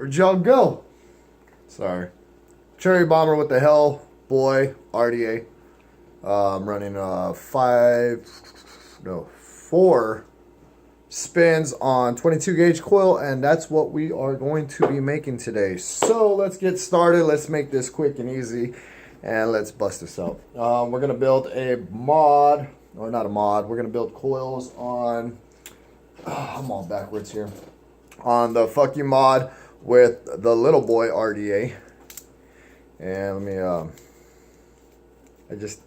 Where'd y'all go? Sorry. Cherry Bomber with the Hellboy RDA. I'm running 4 spins on 22 gauge coil, and that's what we are going to be making today. So let's get started. Let's make this quick and easy, and let's bust this out. We're going to build a mod, or not a mod, we're going to build coils on, I'm all backwards here, on the Fuck You mod with the Little Boy RDA. And let me,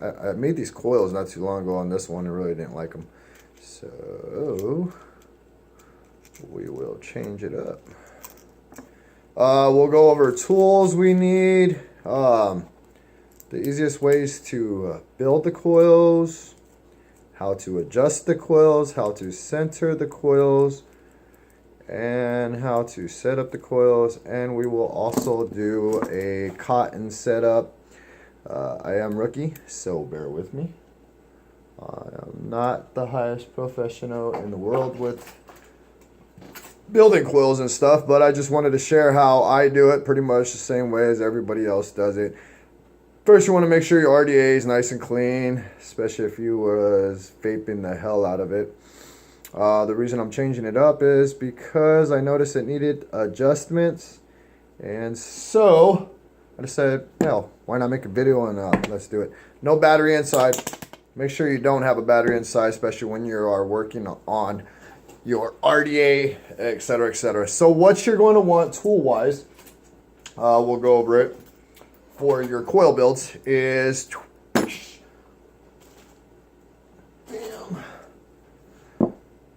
I made these coils not too long ago on this one. I really didn't like them. So we will change it up. We'll go over tools we need. The easiest ways to build the coils, how to adjust the coils, how to center the coils, and how to set up the coils. And we will also do a cotton setup. I am rookie, so bear with me. I am not the highest professional in the world with building coils and stuff, but I just wanted to share how I do it pretty much the same way as everybody else does it. First, you want to make sure your RDA is nice and clean, especially if you was vaping the hell out of it. The reason I'm changing it up is because I noticed it needed adjustments, and so I decided, hell, why not make a video and let's do it. No battery inside. Make sure you don't have a battery inside, especially when you are working on your RDA, etc., etc. So what you're going to want tool-wise, we'll go over it, for your coil builds is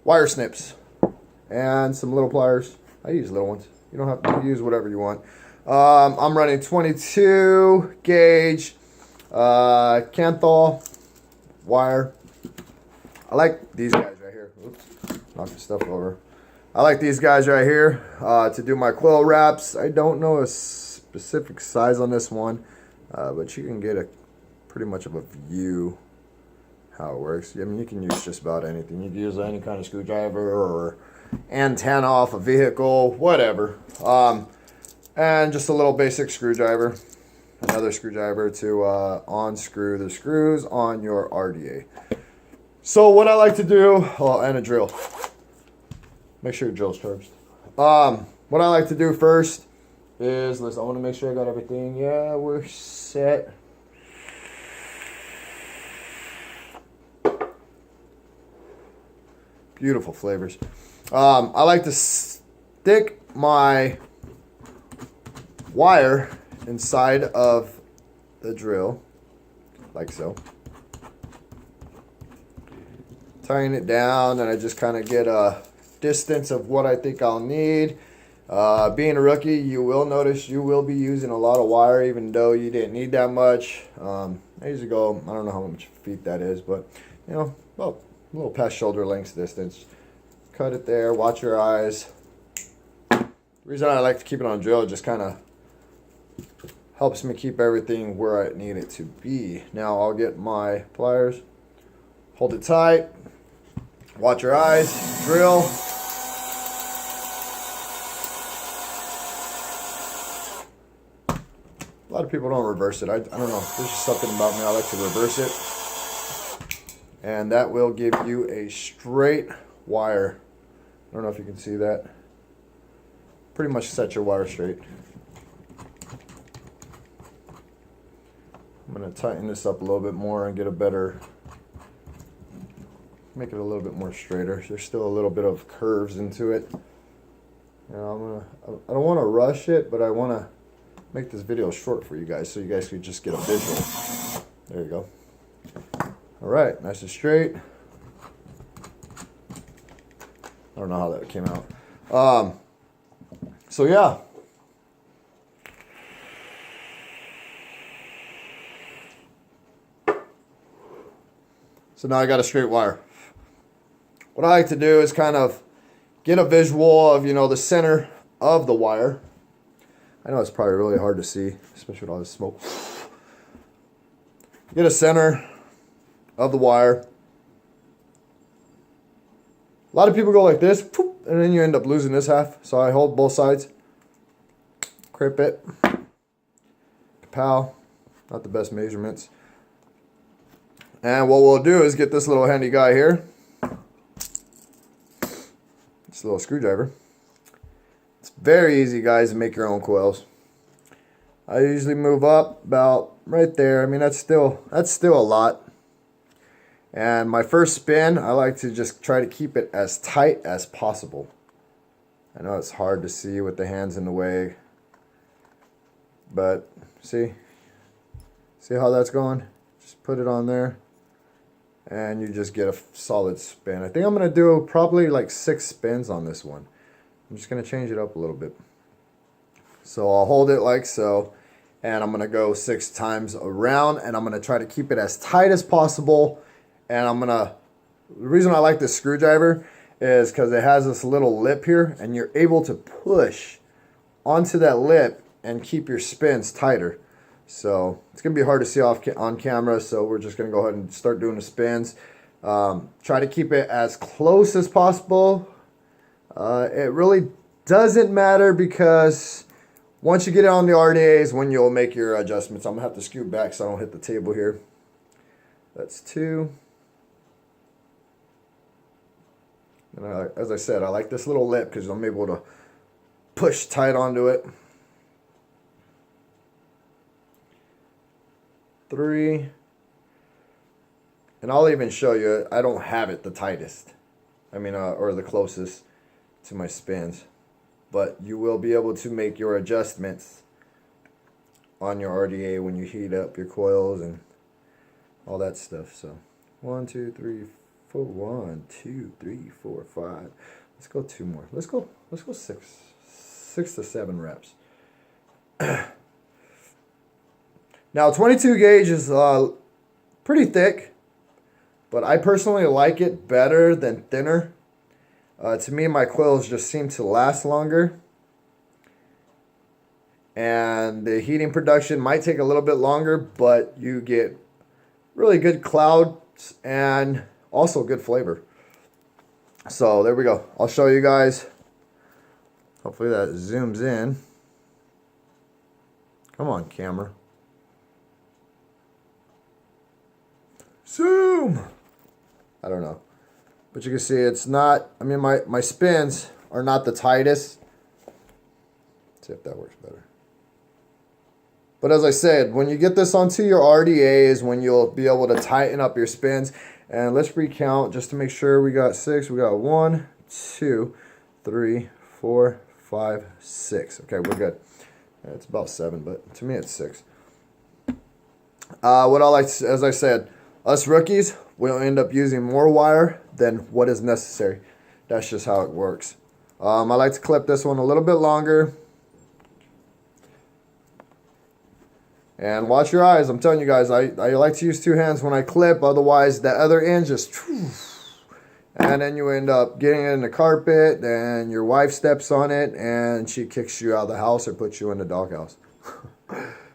wire snips and some little pliers. I use little ones. You don't have to use whatever you want. I'm running 22 gauge Canthal wire. I like these guys right here. Oops, knocked the stuff over. I like these guys right here to do my coil wraps. I don't know a specific size on this one, but you can get a pretty much of a view how it works. I mean, you can use just about anything. You can use any kind of screwdriver or antenna off a vehicle, whatever. And just a little basic screwdriver. Another screwdriver to unscrew the screws on your RDA. So what I like to do, oh, and a drill. Make sure your drill's charged. What I like to do first is, listen, I want to make sure I got everything. Yeah, we're set. Beautiful flavors. I like to stick my wire inside of the drill, like so. Tying it down, and I just kind of get a distance of what I think I'll need. Being a rookie, you will notice you will be using a lot of wire, even though you didn't need that much. I usually go, I don't know how much feet that is, but you know, well, a little past shoulder length distance. Cut it there, watch your eyes. The reason I like to keep it on drill just kind of helps me keep everything where I need it to be. Now I'll get my pliers, hold it tight, watch your eyes, drill. A lot of people don't reverse it. I don't know. There's just something about me. I like to reverse it. And that will give you a straight wire. I don't know if you can see that. Pretty much set your wire straight. I'm going to tighten this up a little bit more and get a better, make it a little bit more straighter. There's still a little bit of curves into it. You know, I don't want to rush it, but I want to make this video short for you guys so you guys could just get a visual. There you go. All right, nice and straight. I don't know how that came out. So yeah. So now I got a straight wire. What I like to do is kind of get a visual of, you know, the center of the wire. I know it's probably really hard to see, especially with all this smoke. Get a center of the wire. A lot of people go like this, and then you end up losing this half. So I hold both sides. Crip it. Kapow. Not the best measurements. And what we'll do is get this little handy guy here. This little screwdriver. It's very easy, guys, to make your own coils. I usually move up about right there. I mean, that's still a lot. And my first spin, I like to just try to keep it as tight as possible. I know it's hard to see with the hands in the way, but see how that's going? Just put it on there, and you just get a solid spin. I think I'm gonna do probably like 6 spins on this one. I'm just gonna change it up a little bit. So I'll hold it like so, and I'm gonna go 6 times around, and I'm gonna try to keep it as tight as possible. And the reason I like this screwdriver is because it has this little lip here, and you're able to push onto that lip and keep your spins tighter. So it's going to be hard to see on camera, so we're just going to go ahead and start doing the spins. Try to keep it as close as possible. It really doesn't matter, because once you get it on the RDAs, when you'll make your adjustments. I'm going to have to scoot back so I don't hit the table here. That's 2. And as I said, I like this little lip because I'm able to push tight onto it. 3. And I'll even show you, I don't have it the tightest. I mean, or the closest to my spins. But you will be able to make your adjustments on your RDA when you heat up your coils and all that stuff. So 1, 2, 3, 4. 1, 2, 3, 4, 5. Let's go 2 more. Let's go 6 to 7 reps. Now 22 gauge is pretty thick, but I personally like it better than thinner. To me, my coils just seem to last longer, and the heating production might take a little bit longer, but you get really good clouds and also good flavor. So there we go. I'll show you guys. Hopefully that zooms in. Come on, camera. Zoom! I don't know. But you can see it's not, I mean, my spins are not the tightest. Let's see if that works better. But as I said, when you get this onto your RDA is when you'll be able to tighten up your spins. And let's recount just to make sure we got 6. We got 1, 2, 3, 4, 5, 6. Okay, we're good. It's about 7, but to me it's 6. What I like, as I said, us rookies, we'll end up using more wire than what is necessary. That's just how it works. I like to clip this one a little bit longer. And watch your eyes. I'm telling you guys, I like to use 2 hands when I clip. Otherwise, the other end just... And then you end up getting it in the carpet, and your wife steps on it, and she kicks you out of the house or puts you in the doghouse.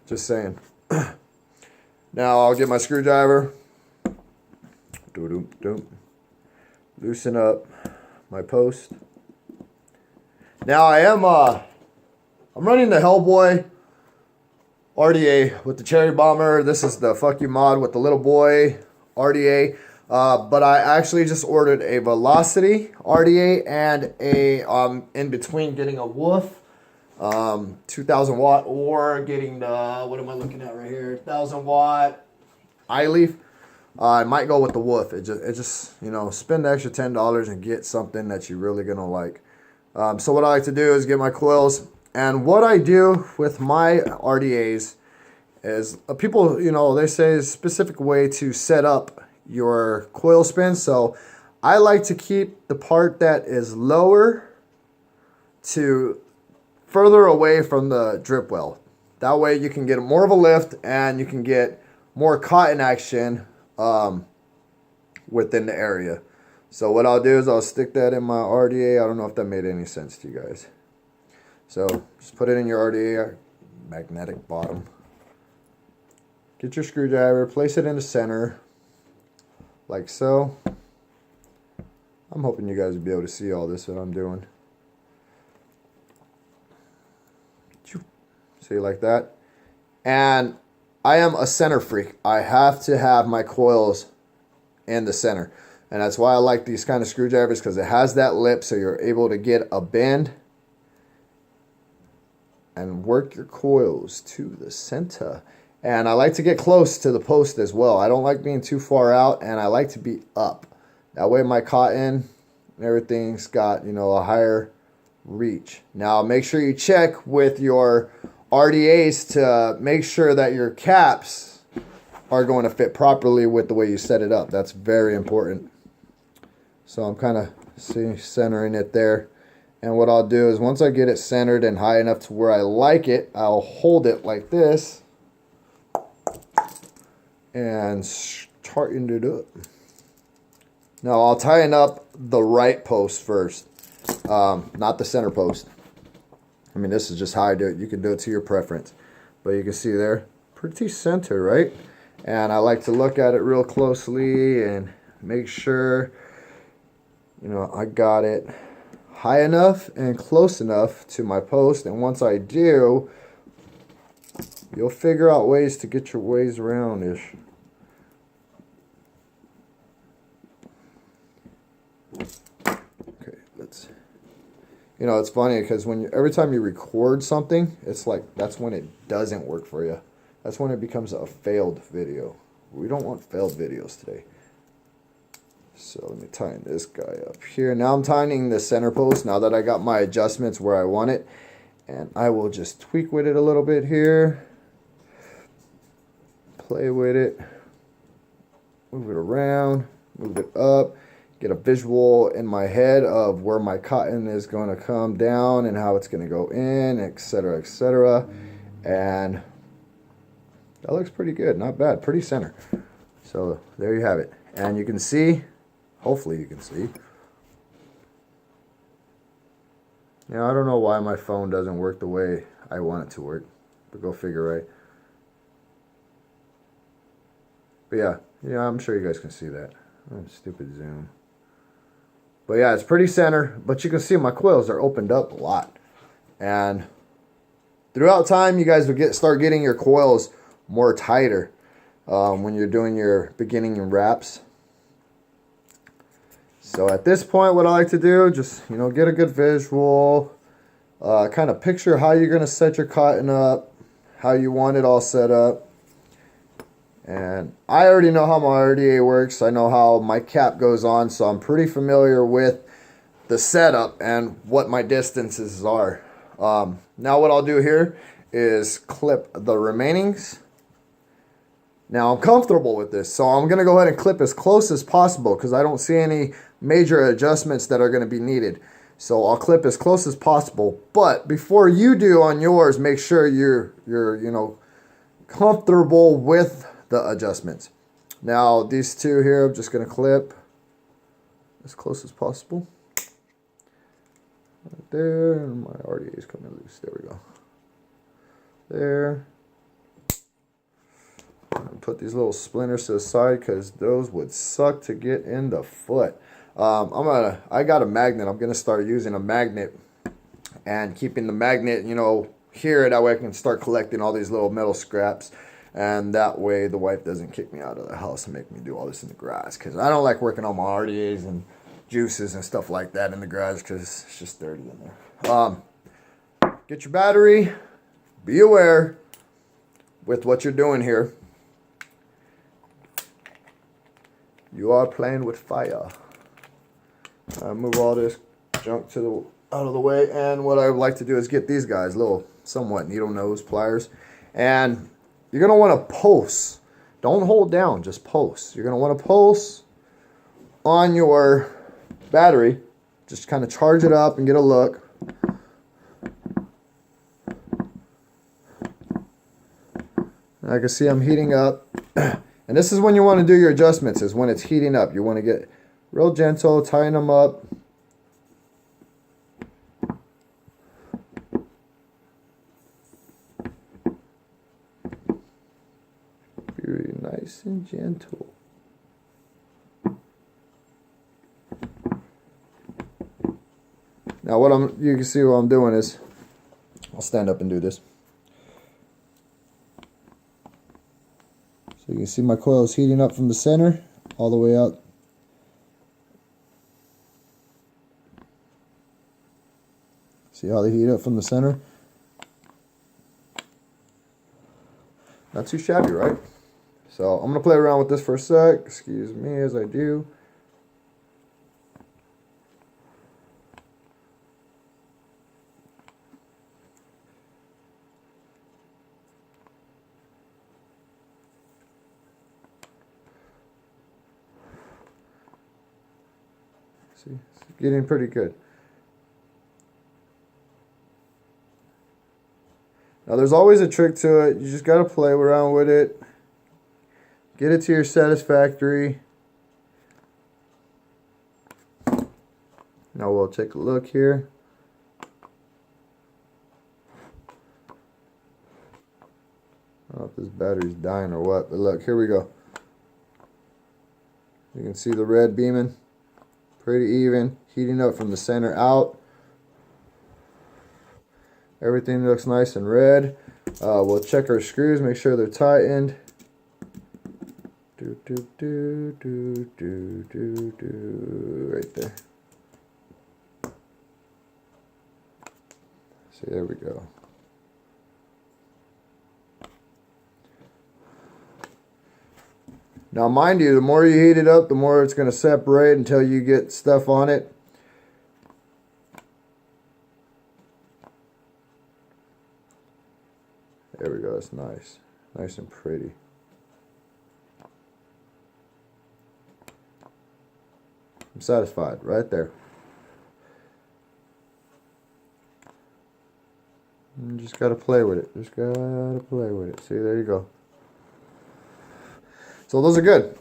Just saying. Now I'll get my screwdriver. Loosen up my post. Now I'm running the Hellboy RDA with the Cherry Bomber. This is the Fuck You mod with the little boy RDA. But I actually just ordered a Velocity RDA and a in between getting a Wolf 2000 watt or getting the, what am I looking at right here, 1000 watt iLeaf. I might go with the Wolf. It just you know, spend the extra $10 and get something that you're really gonna like. So what I like to do is get my coils. And what I do with my RDAs is people, you know, they say a specific way to set up your coil spin. So I like to keep the part that is lower to further away from the drip well. That way you can get more of a lift and you can get more cotton action within the area. So what I'll do is I'll stick that in my RDA. I don't know if that made any sense to you guys. So just put it in your RDA, magnetic bottom. Get your screwdriver, place it in the center, like so. I'm hoping you guys will be able to see all this that I'm doing. See, like that. And I am a center freak. I have to have my coils in the center. And that's why I like these kind of screwdrivers, because it has that lip so you're able to get a bend and work your coils to the center. And I like to get close to the post as well. I don't like being too far out, and I like to be up. That way my cotton and everything's got, you know, a higher reach. Now make sure you check with your RDAs to make sure that your caps are going to fit properly with the way you set it up. That's very important. So I'm kind of centering it there. And what I'll do is once I get it centered and high enough to where I like it, I'll hold it like this and tighten it up. Now I'll tighten up the right post first, not the center post. I mean, this is just how I do it. You can do it to your preference. But you can see there, pretty center, right? And I like to look at it real closely and make sure, you know, I got it high enough and close enough to my post. And once I do, you'll figure out ways to get your ways around-ish. Okay, let's... You know, it's funny because every time you record something, it's like that's when it doesn't work for you. That's when it becomes a failed video. We don't want failed videos today. So let me tighten this guy up here. Now I'm tightening the center post now that I got my adjustments where I want it. And I will just tweak with it a little bit here. Play with it. Move it around. Move it up. Get a visual in my head of where my cotton is going to come down and how it's going to go in, etc., etc. And that looks pretty good. Not bad. Pretty center. So there you have it. And you can see, hopefully you can see. Now, I don't know why my phone doesn't work the way I want it to work. But go figure, right? But yeah, I'm sure you guys can see that. Oh, stupid zoom. But yeah, it's pretty center, but you can see my coils are opened up a lot. And throughout time, you guys will start getting your coils more tighter when you're doing your beginning and wraps. So at this point, what I like to do, just, you know, get a good visual, kind of picture how you're going to set your cotton up, how you want it all set up. And I already know how my RDA works. I know how my cap goes on, so I'm pretty familiar with the setup and what my distances are. Now what I'll do here is clip the remainings. Now I'm comfortable with this, so I'm going to go ahead and clip as close as possible because I don't see any major adjustments that are going to be needed. So I'll clip as close as possible. But before you do on yours, make sure you're you know, comfortable with the adjustments. Now these two here, I'm just going to clip as close as possible. Right there, and my RDA is coming loose. There we go. There. Put these little splinters to the side because those would suck to get in the foot. I got a magnet. I'm gonna start using a magnet and keeping the magnet, you know, here. That way I can start collecting all these little metal scraps. And that way the wife doesn't kick me out of the house and make me do all this in the garage. Because I don't like working on my RDAs and juices and stuff like that in the garage because it's just dirty in there. Get your battery. Be aware with what you're doing here. You are playing with fire. Move all this junk out of the way. And what I would like to do is get these guys, little somewhat needle nose pliers. And you're going to want to pulse. Don't hold down, just pulse. You're going to want to pulse on your battery. Just kind of charge it up and get a look. I can see I'm heating up. And this is when you want to do your adjustments, is when it's heating up. You want to get real gentle, tighten them up. Very nice and gentle. Now you can see what I'm doing is, I'll stand up and do this. can see my coil is heating up from the center all the way out. See how they heat up from the center? Not too shabby, right? So I'm going to play around with this for a sec. Excuse me as I do. See, it's getting pretty good. Now there's always a trick to it. You just got to play around with it. Get it to your satisfactory. Now we'll take a look here. I don't know if this battery's dying or what, but look, here we go. You can see the red beaming. Pretty even. Heating up from the center out. Everything looks nice and red. We'll check our screws, make sure they're tightened. Right there. See, there we go. Now, mind you, the more you heat it up, the more it's going to separate until you get stuff on it. There we go. That's nice. Nice and pretty. I'm satisfied right there. You just got to play with it. Just got to play with it. See, there you go. So those are good.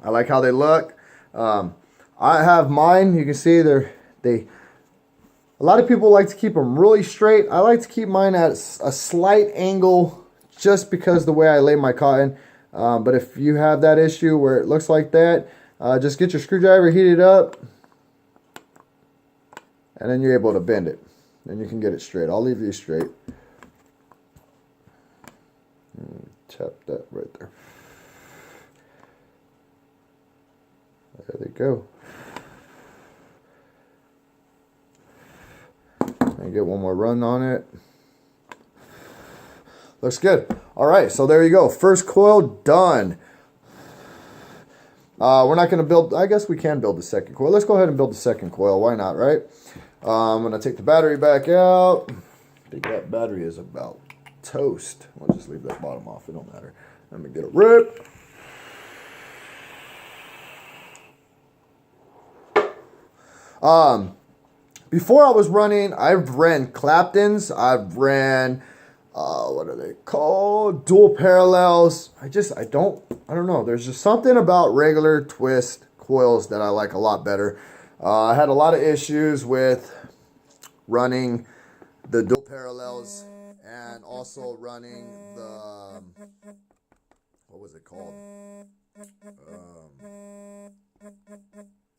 I like how they look. I have mine. You can see a lot of people like to keep them really straight. I like to keep mine at a slight angle just because the way I lay my cotton. But if you have that issue where it looks like that, just get your screwdriver, heat it up, and then you're able to bend it. Then you can get it straight. I'll leave these straight. Tap that right there. There they go. And get one more run on it. Looks good. All right, so there you go. First coil done. We're not going to build, I guess we can build the second coil. Let's go ahead and build the second coil. Why not, right? I'm going to take the battery back out. I think that battery is about toast. We'll just leave that bottom off. It don't matter. Let me get a rip. Before I was running, I've ran Claptons. I've ran, what are they called? Dual parallels. I don't know. There's just something about regular twist coils that I like a lot better. I had a lot of issues with running the dual parallels and also running the, what was it called?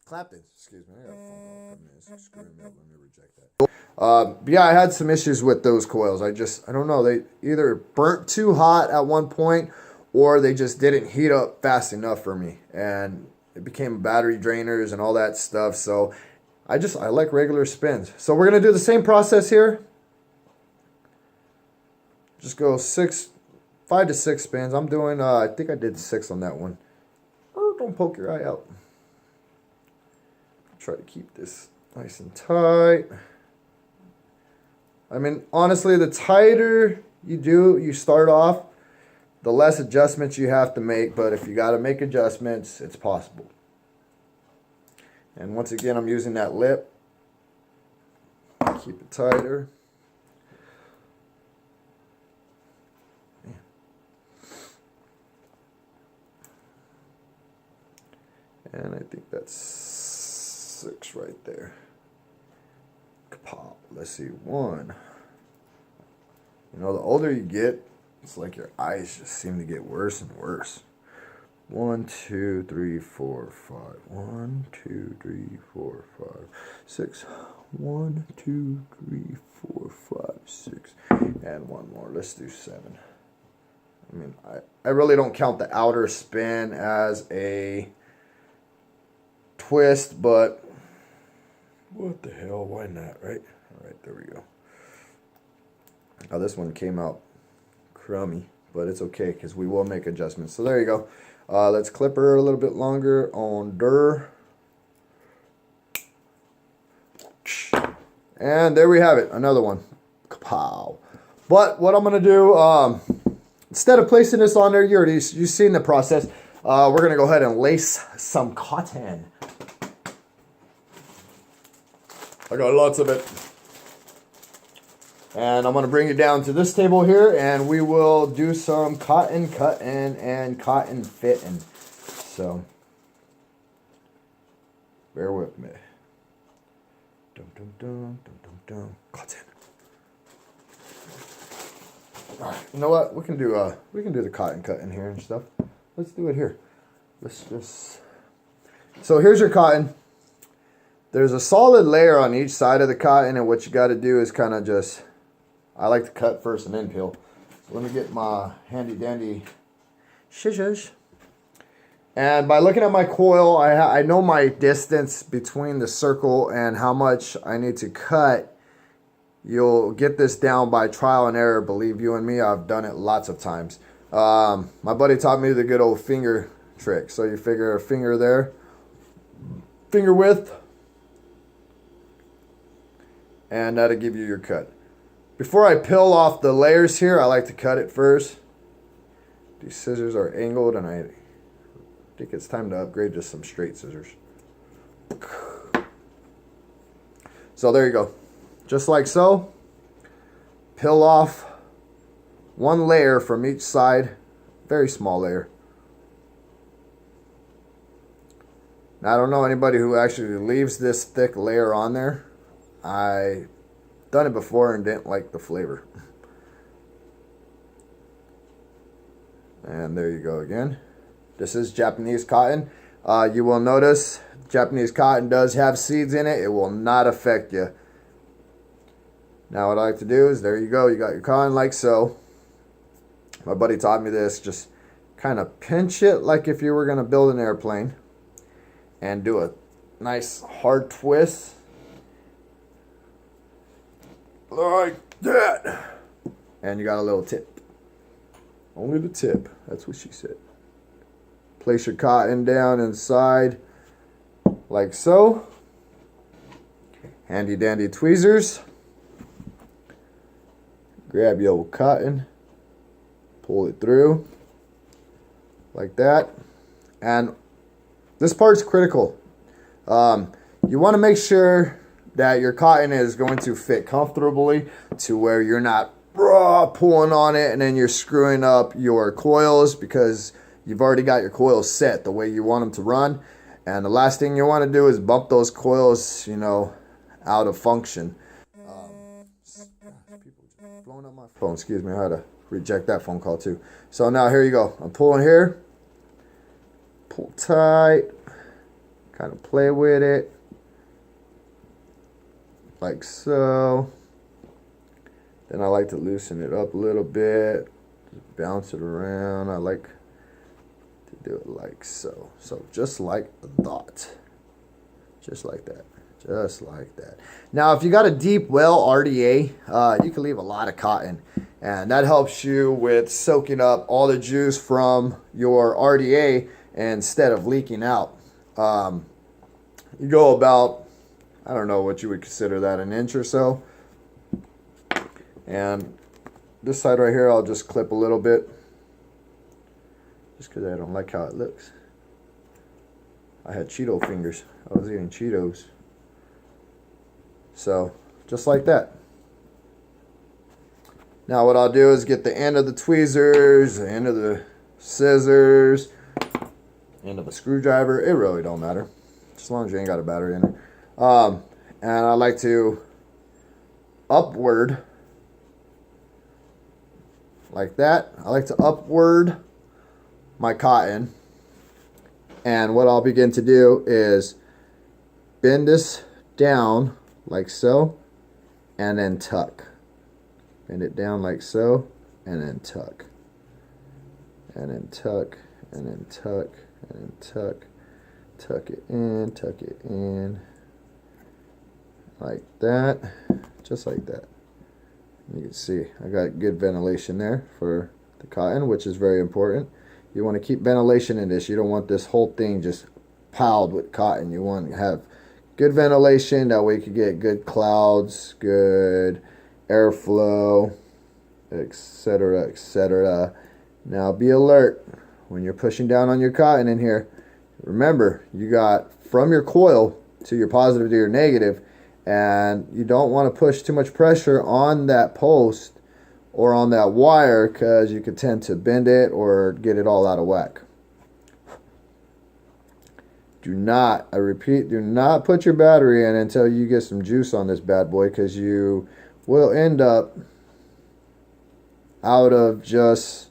Claptons, excuse me. I got a phone call coming in. It's screwing me up. Let me reject that. But yeah, I had some issues with those coils. I don't know. They either burnt too hot at one point or they just didn't heat up fast enough for me. And it became battery drainers and all that stuff. So I like regular spins. So we're going to do the same process here. Just go 5 to 6 spins. I'm doing, I think I did 6 on that one. Oh, don't poke your eye out. Try to keep this nice and tight. I mean, honestly, the tighter you start off, the less adjustments you have to make. But if you got to make adjustments, it's possible. And once again, I'm using that lip. Keep it tighter. And I think that's 6 right there. Kapop. Let's see, 1. You know, the older you get, it's like your eyes just seem to get worse and worse. 1, 2, 3, 4, 5. 1, 2, 3, 4, 5, 6. 1, 2, 3, 4, 5, 6. And one more. Let's do 7. I mean, I really don't count the outer spin as a twist, but what the hell, why not, right? All right, there we go. Now this one came out crummy, but it's okay because we will make adjustments. So there you go. Let's clip her a little bit longer on der. And there we have it, another one. Kapow. But what I'm gonna do, instead of placing this on there, you've seen the process. We're gonna go ahead and lace some cotton. I got lots of it. And I'm gonna bring you down to this table here, and we will do some cotton cutting and cotton fitting. So, bear with me. Dum dum dum dum dum dum. Cotton. All right, you know what? We can do the cotton cutting here and stuff. Let's do it here. Let's just. So here's your cotton. There's a solid layer on each side of the cotton, and what you got to do is kind of just. I like to cut first and then peel. So let me get my handy dandy scissors. And by looking at my coil, I know my distance between the circle and how much I need to cut. You'll get this down by trial and error. Believe you and me, I've done it lots of times. My buddy taught me the good old finger trick. So you figure a finger there, finger width, and that'll give you your cut. Before I peel off the layers here, I like to cut it first. These scissors are angled, and I think it's time to upgrade to some straight scissors. So there you go. Just like so. Peel off one layer from each side. Very small layer. Now, I don't know anybody who actually leaves this thick layer on there. I done it before and didn't like the flavor. And there you go again. This is Japanese cotton. You will notice Japanese cotton does have seeds in it. It will not affect you. Now what I like to do is, there you go. You got your cotton like so. My buddy taught me this. Just kind of pinch it like if you were going to build an airplane. And do a nice hard twist. Like that. And you got a little tip. Only the tip. That's what she said. Place your cotton down inside like so. Handy dandy tweezers. Grab your old cotton. Pull it through like that. And this part's critical. You want to make sure that your cotton is going to fit comfortably to where you're not pulling on it and then you're screwing up your coils, because you've already got your coils set the way you want them to run. And the last thing you want to do is bump those coils, you know, out of function. People just blowing up my phone. Excuse me, I had to reject that phone call too. So now here you go. I'm pulling here. Pull tight. Kind of play with it. Like so. Then I like to loosen it up a little bit. Just bounce it around. I like to do it like so. So just like that. Just like that. Just like that. Now if you got a deep well RDA, you can leave a lot of cotton. And that helps you with soaking up all the juice from your RDA instead of leaking out. You go about, I don't know what you would consider that, an inch or so. And this side right here, I'll just clip a little bit. Just because I don't like how it looks. I had Cheeto fingers. I was eating Cheetos. So, just like that. Now what I'll do is get the end of the tweezers, the end of the scissors, end of a screwdriver. It really don't matter. As long as you ain't got a battery in it. And I like to upward, like that. I like to upward my cotton. And what I'll begin to do is bend this down like so, and then tuck. Bend it down like so, and then tuck. and then tuck, and then tuck, and then tuck. Tuck it in, like that, just like that. You can see I got good ventilation there for the cotton, which is very important. You want to keep ventilation in this. You don't want this whole thing just piled with cotton. You want to have good ventilation, that way you can get good clouds, good airflow, etc., etc. Now be alert when you're pushing down on your cotton in here. Remember, you got from your coil to your positive to your negative, and you don't want to push too much pressure on that post or on that wire, because you could tend to bend it or get it all out of whack. Do not, I repeat, do not put your battery in until you get some juice on this bad boy, because you will end up, out of just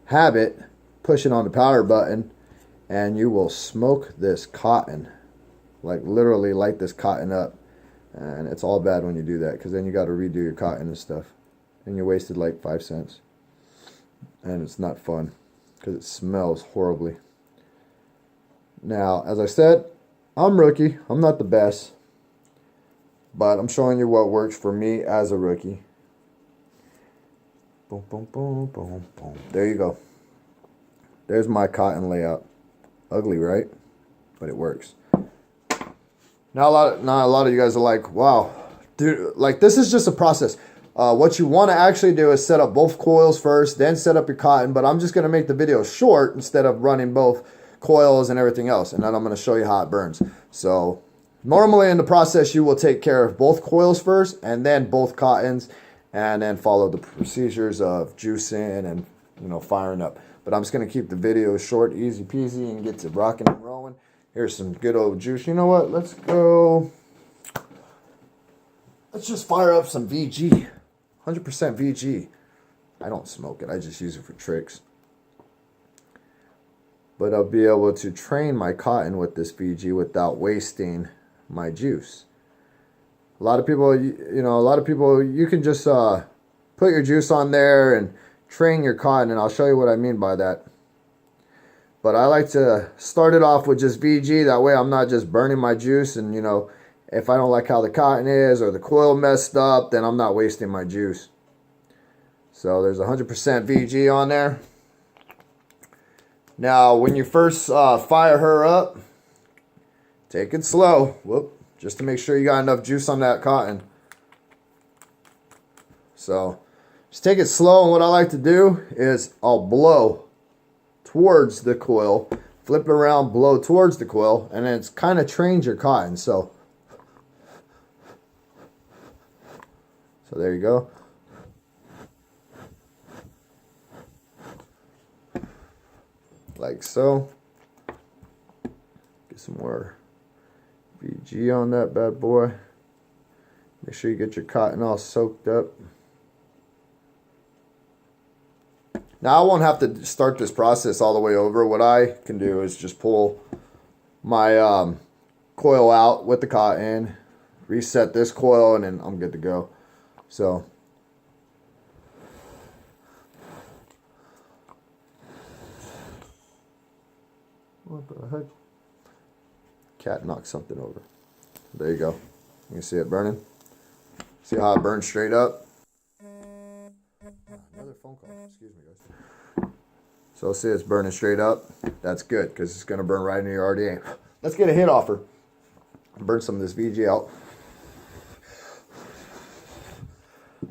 habit, pushing on the power button, and you will smoke this cotton, like literally light this cotton up. And it's all bad when you do that, because then you got to redo your cotton and stuff, and you wasted like 5 cents, and it's not fun because it smells horribly. Now, as I said, I'm rookie. I'm not the best, but I'm showing you what works for me as a rookie. Boom, boom, boom, boom, boom. There you go. There's my cotton layout. Ugly, right? But it works. Now a lot of you guys are like, wow, dude, like this is just a process. What you want to actually do is set up both coils first, then set up your cotton. But I'm just going to make the video short instead of running both coils and everything else. And then I'm going to show you how it burns. So normally in the process, you will take care of both coils first and then both cottons, and then follow the procedures of juicing and, you know, firing up. But I'm just going to keep the video short, easy peasy, and get to rocking and rolling. Here's some good old juice. You know what? Let's go. Let's just fire up some VG. 100% VG. I don't smoke it. I just use it for tricks. But I'll be able to train my cotton with this VG without wasting my juice. A lot of people, you can just put your juice on there and train your cotton, and I'll show you what I mean by that. But I like to start it off with just VG. That way I'm not just burning my juice. And, you know, if I don't like how the cotton is or the coil messed up, then I'm not wasting my juice. So there's 100% VG on there. Now, when you first fire her up, take it slow. Whoop. Just to make sure you got enough juice on that cotton. So just take it slow. And what I like to do is I'll blow towards the coil, flip it around, blow towards the coil, and then it's kind of trains your cotton. So there you go. Like so. Get some more VG on that bad boy. Make sure you get your cotton all soaked up. Now I won't have to start this process all the way over. What I can do is just pull my coil out with the cotton, reset this coil, and then I'm good to go. So what the heck? Cat knocked something over. There you go. You can see it burning. See how it burns straight up? Another phone call. Excuse me, guys. So see it's burning straight up. That's good, because it's going to burn right into your RDA. Let's get a hit off her. Burn some of this VG out.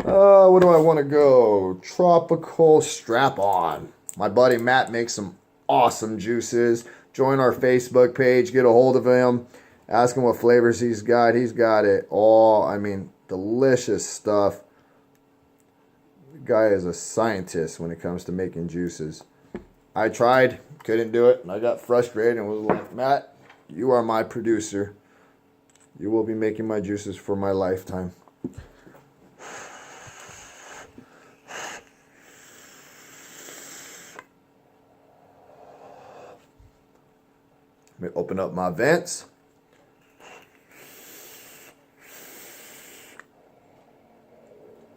Where do I want to go? Tropical Strap-On. My buddy Matt makes some awesome juices. Join our Facebook page. Get a hold of him. Ask him what flavors he's got. He's got it all. I mean, delicious stuff. The guy is a scientist when it comes to making juices. I tried, couldn't do it, and I got frustrated and was like, Matt, you are my producer. You will be making my juices for my lifetime. Let me open up my vents.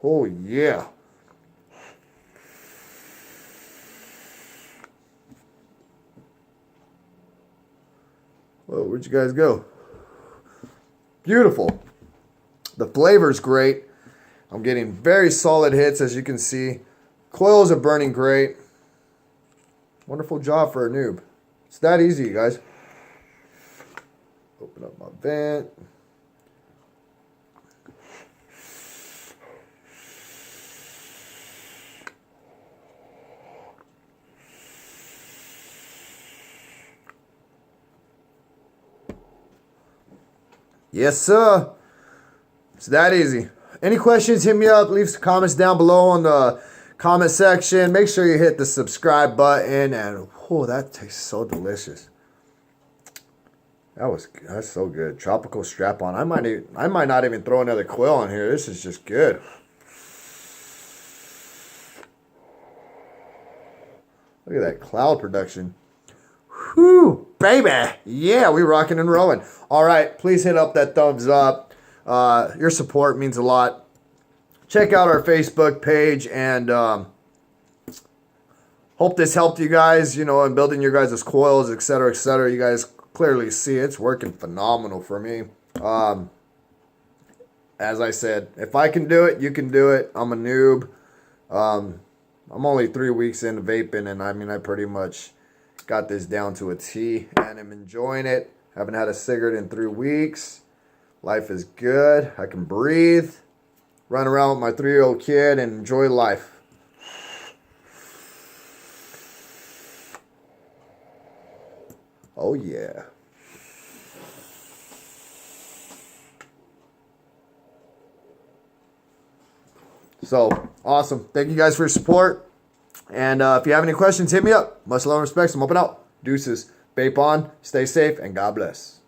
Oh, yeah. Where'd you guys go? Beautiful. The flavor's great. I'm getting very solid hits, as you can see. Coils are burning great. Wonderful job for a noob. It's that easy, you guys. Open up my vent. Yes, sir. It's that easy. Any questions, hit me up. Leave some comments down below in the comment section. Make sure you hit the subscribe button. And, oh, that tastes so delicious. That's so good. Tropical strap-on. I might not even throw another coil in here. This is just good. Look at that cloud production. Whew, baby. Yeah, we rocking and rolling. All right, please hit up that thumbs up. Your support means a lot. Check out our Facebook page, and hope this helped you guys, you know, in building your guys' coils, etc., etc. You guys clearly see it's working phenomenal for me. As I said, if I can do it, you can do it. I'm a noob. I'm only 3 weeks into vaping, and I mean, I pretty much got this down to a T, and I'm enjoying it. Haven't had a cigarette in 3 weeks. Life is good. I can breathe, run around with my 3-year-old kid, and enjoy life. Oh, yeah. So, awesome. Thank you guys for your support. And if you have any questions, hit me up. Much love and respect. I'm up and out. Deuces. Vape on. Stay safe. And God bless.